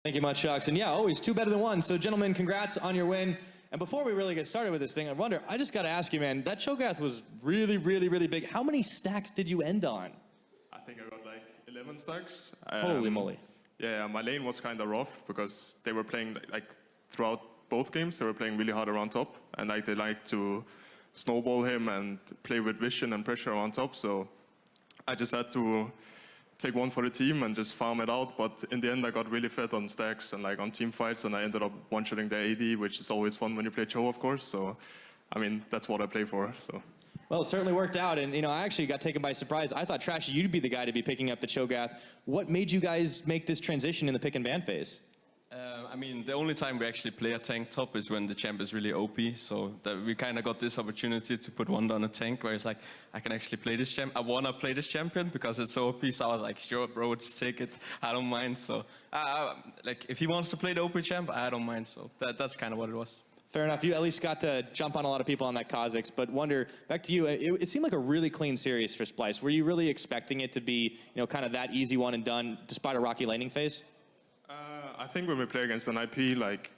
Thank you much, Shocks. And yeah, always two better than one. So gentlemen, congrats on your win. And before we really get started with this thing, I wonder, I just got to ask you, man, that Cho'Gath was really, really, really big. How many stacks did you end on? I think I got like 11 stacks. Holy moly. Yeah, my lane was kind of rough because they were playing like throughout both games, they were playing really hard around top, and like they like to snowball him and play with vision and pressure on top. So I just had to take one for the team and just farm it out. But in the end, I got really fed on stacks and like on team fights, and I ended up one-shotting the AD, which is always fun when you play Cho, of course. So, I mean, that's what I play for. So. Well, it certainly worked out, and I actually got taken by surprise. I thought, Thrashy, you'd be the guy to be picking up the Cho'Gath. What made you guys make this transition in the pick and ban phase? I mean, the only time we actually play a tank top is when the champ is really OP, so that we kind of got this opportunity to put Wunder on a tank where it's like, I can actually play this champ. I want to play this champion because it's so OP, so I was like, sure, bro, just take it. I don't mind. So, like, if he wants to play the OP champ, I don't mind. So that's kind of what it was. Fair enough. You at least got to jump on a lot of people on that Kha'Zix. But Wunder, back to you. It seemed like a really clean series for Splyce. Were you really expecting it to be, kind of that easy one and done, despite a rocky laning phase? I think when we play against an IP, like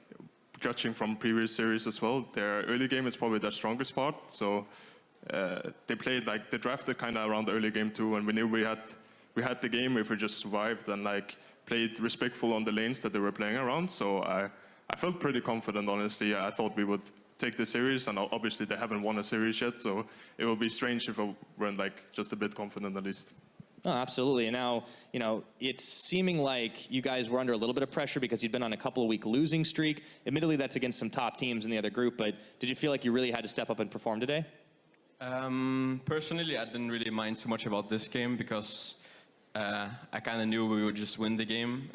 judging from previous series as well, their early game is probably their strongest part. So they played like they drafted kind of around the early game too, and we knew we had the game if we just survived and like played respectful on the lanes that they were playing around. So I felt pretty confident, honestly. I thought we would take the series, and obviously they haven't won a series yet, so it would be strange if I weren't like just a bit confident at least. Oh, absolutely. And now, it's seeming like you guys were under a little bit of pressure because you'd been on a couple of week losing streak. Admittedly, that's against some top teams in the other group, but did you feel like you really had to step up and perform today? Personally, I didn't really mind too much about this game because I kind of knew we would just win the game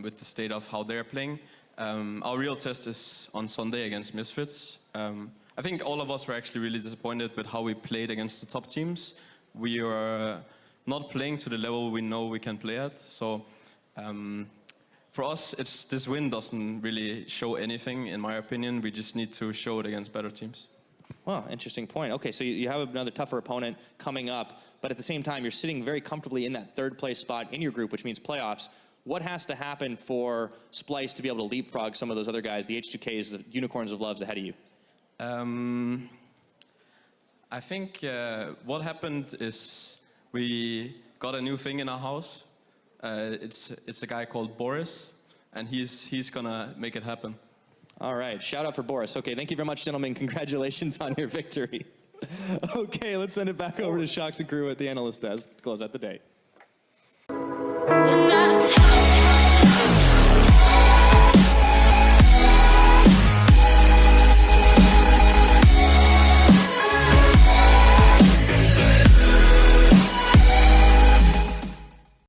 with the state of how they're playing. Our real test is on Sunday against Misfits. I think all of us were actually really disappointed with how we played against the top teams. We were not playing to the level we know we can play at. So for us, this win doesn't really show anything, in my opinion. We just need to show it against better teams. Well, interesting point. Okay, so you have another tougher opponent coming up, but at the same time, you're sitting very comfortably in that third place spot in your group, which means playoffs. What has to happen for Splyce to be able to leapfrog some of those other guys, the H2Ks, the Unicorns of Loves ahead of you? I think what happened is we got a new thing in our house. It's a guy called Boris, and he's gonna make it happen. All right, shout out for Boris. Okay, thank you very much, gentlemen. Congratulations on your victory. Okay, let's send it back over to Shocks and crew at the analyst desk to close out the day.